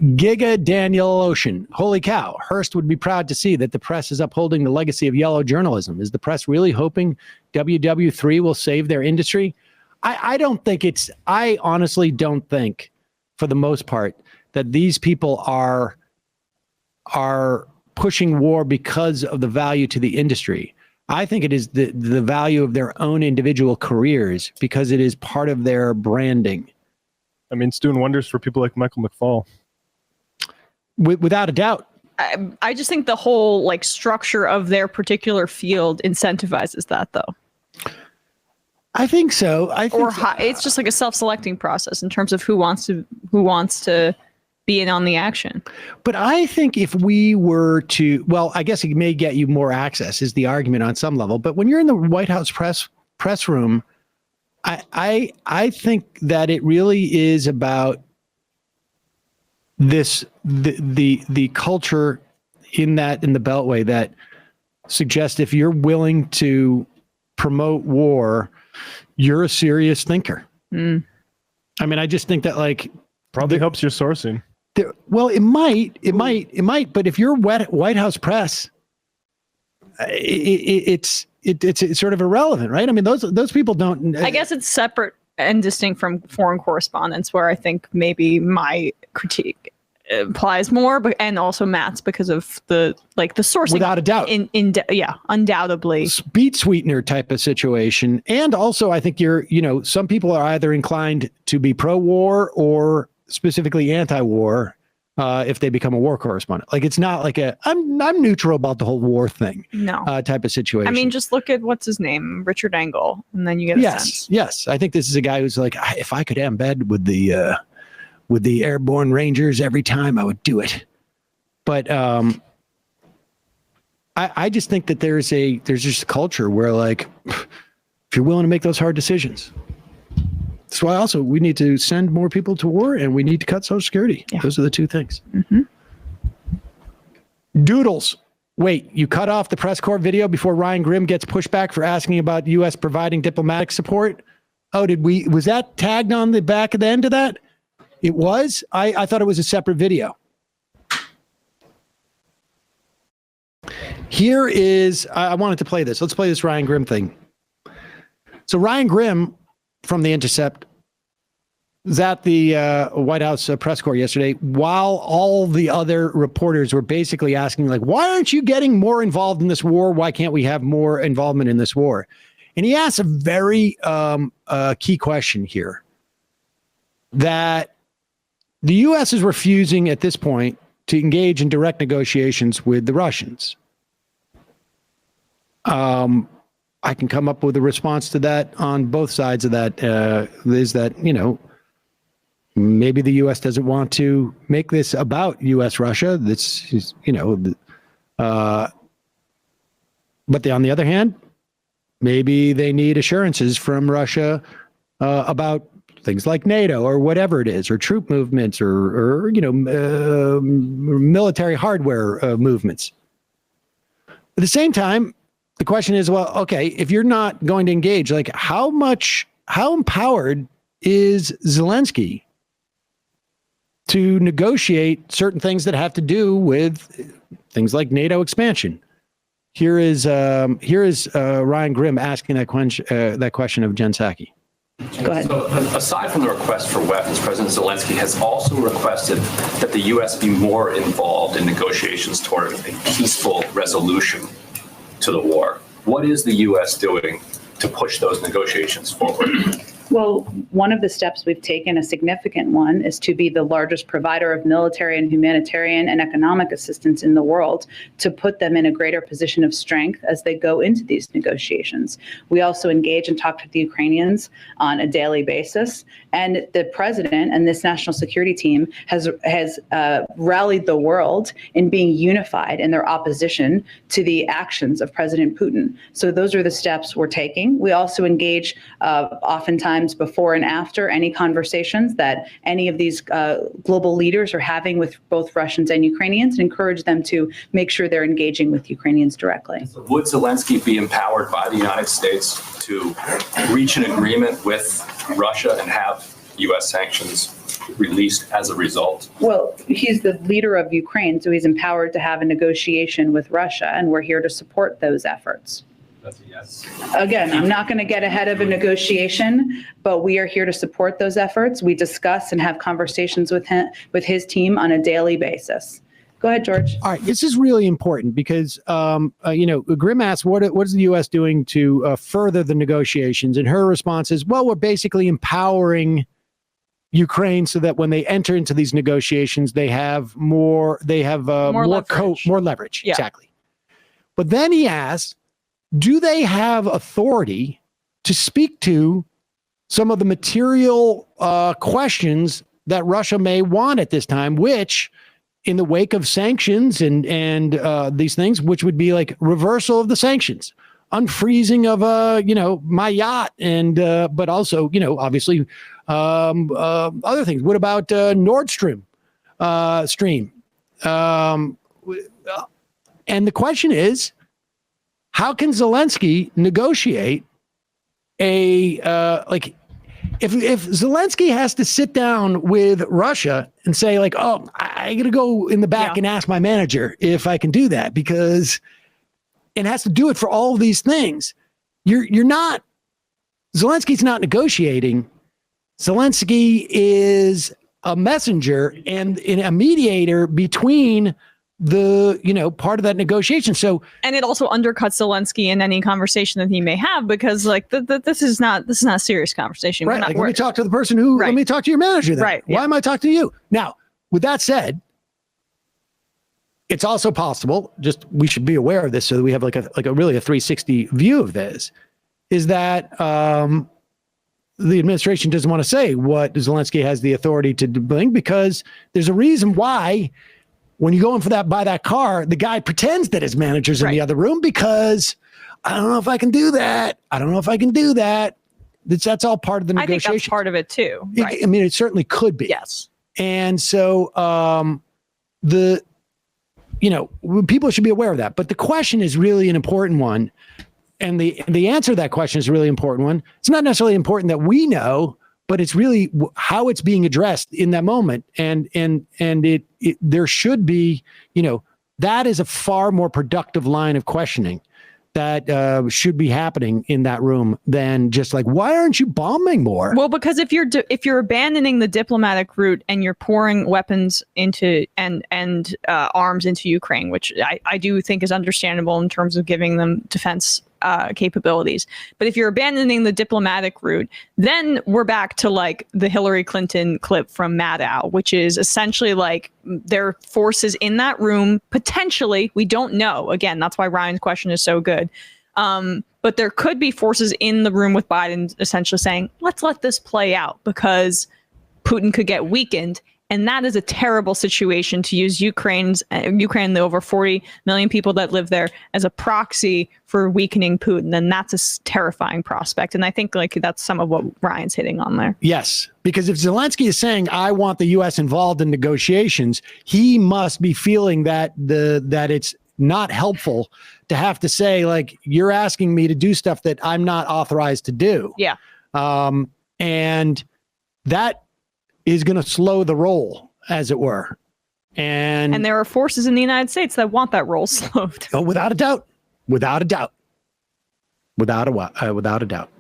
Giga Daniel Ocean. Holy cow. Hearst would be proud to see that the press is upholding the legacy of yellow journalism. Is the press really hoping WW3 will save their industry? I honestly don't think, for the most part, that these people are pushing war because of the value to the industry. I think it is the value of their own individual careers because it is part of their branding. I mean, it's doing wonders for people like Michael McFaul. Without a doubt. I just think the whole like structure of their particular field incentivizes that, though. I think so. It's just like a self-selecting process in terms of who wants to be in on the action. But I think if we were to, well, I guess it may get you more access is the argument on some level. But when you're in the White House press room, I think that it really is about the culture in the Beltway that suggests if you're willing to promote war, you're a serious thinker. I mean, I just think that like probably helps your sourcing. Well, it might, but if you're White House press, it's sort of irrelevant, right? I mean, those people don't. I guess it's separate and distinct from foreign correspondence, where I think maybe my critique applies more, but and also Matt's because of the sourcing. Without a doubt, undoubtedly, beat sweetener type of situation, and also I think some people are either inclined to be pro-war or specifically anti-war if they become a war correspondent. Like it's not like I'm neutral about the whole war thing. No type of situation. I mean, just look at what's his name, Richard Engel, and then you get a sense. Yes. I think this is a guy who's like, if I could embed with the airborne Rangers every time, I would do it. But I just think that there's just a culture where like if you're willing to make those hard decisions. That's why also we need to send more people to war and we need to cut Social Security. Yeah. Those are the two things. Mm-hmm. Doodles. Wait, you cut off the press corps video before Ryan Grimm gets pushback for asking about U.S. providing diplomatic support? Oh, was that tagged on the back of the end of that? It was? I thought it was a separate video. Here is, I wanted to play this. Let's play this Ryan Grimm thing. So Ryan Grimm from The Intercept was at the White House press corps yesterday while all the other reporters were basically asking, like, why aren't you getting more involved in this war? Why can't we have more involvement in this war? And he asked a very key question here, that the U.S. is refusing at this point to engage in direct negotiations with the Russians. I can come up with a response to that on both sides of that. Is that, maybe the U.S. doesn't want to make this about U.S.-Russia. That's, but on the other hand, maybe they need assurances from Russia about things like NATO or whatever it is, or troop movements or military hardware movements. At the same time, the question is, well, okay, if you're not going to engage, like how empowered is Zelensky to negotiate certain things that have to do with things like NATO expansion? Here is Ryan Grimm asking that question of Jen Psaki. Go ahead. So, aside from the request for weapons, President Zelensky has also requested that the U.S. be more involved in negotiations toward a peaceful resolution to the war. What is the U.S. doing to push those negotiations forward? Well, one of the steps we've taken, a significant one, is to be the largest provider of military and humanitarian and economic assistance in the world, to put them in a greater position of strength as they go into these negotiations. We also engage and talk to the Ukrainians on a daily basis. And the president and this national security team has rallied the world in being unified in their opposition to the actions of President Putin. So those are the steps we're taking. We also engage oftentimes before and after any conversations that any of these global leaders are having with both Russians and Ukrainians, and encourage them to make sure they're engaging with Ukrainians directly. So would Zelensky be empowered by the United States to reach an agreement with Russia and have U.S. sanctions released as a result? Well, he's the leader of Ukraine, so he's empowered to have a negotiation with Russia, and we're here to support those efforts. That's a yes. Again, I'm not going to get ahead of a negotiation, but we are here to support those efforts. We discuss and have conversations with his team on a daily basis. Go ahead, George. All right, this is really important because, Grim asked, what is the U.S. doing to further the negotiations? And her response is, well, we're basically empowering Ukraine so that when they enter into these negotiations, they have more leverage. More leverage. Yeah. Exactly. But then he asked, do they have authority to speak to some of the material questions that Russia may want at this time, which in the wake of sanctions and these things, which would be like reversal of the sanctions, unfreezing of my yacht, and but also obviously other things. What about Nord Stream? And the question is, how can Zelensky negotiate if Zelensky has to sit down with Russia and say like, oh, I got to go in the back and ask my manager if I can do that, because it has to do it for all of these things. Zelensky's not negotiating. Zelensky is a messenger and a mediator between the part of that negotiation. So, and it also undercuts Zelensky in any conversation that he may have, because like this is not a serious conversation. Right. Let me talk to the person who. Let me talk to your manager. Then. Right. Why am I talking to you now? With that said, it's also possible. Just we should be aware of this so that we have like a really a 360 view of this. Is that the administration doesn't want to say what Zelensky has the authority to bring, because there's a reason why. When you go in buy that car, the guy pretends that his manager's in the other room because I don't know if I can do that. I don't know if I can do that. That's all part of the negotiation. I think that's part of it too. Right. It certainly could be. Yes. And so people should be aware of that. But the question is really an important one. And the answer to that question is a really important one. It's not necessarily important that we know, but it's really how it's being addressed in that moment. And there should be, that is a far more productive line of questioning that should be happening in that room than just like, why aren't you bombing more? Well, because if you're abandoning the diplomatic route and you're pouring weapons into and arms into Ukraine, which I do think is understandable in terms of giving them defense capabilities. But if you're abandoning the diplomatic route, then we're back to like the Hillary Clinton clip from Maddow, which is essentially like there are forces in that room, potentially, we don't know. Again, that's why Ryan's question is so good. But there could be forces in the room with Biden essentially saying, let's let this play out because Putin could get weakened. And that is a terrible situation to use Ukraine, the over 40 million people that live there, as a proxy for weakening Putin. And that's a terrifying prospect. And I think like that's some of what Ryan's hitting on there. Yes, because if Zelensky is saying, I want the U.S. involved in negotiations, he must be feeling that it's not helpful to have to say, like, you're asking me to do stuff that I'm not authorized to do. Yeah. And that is going to slow the roll, as it were. And there are forces in the United States that want that roll slowed. Oh, without a doubt. Without a doubt. Without a doubt.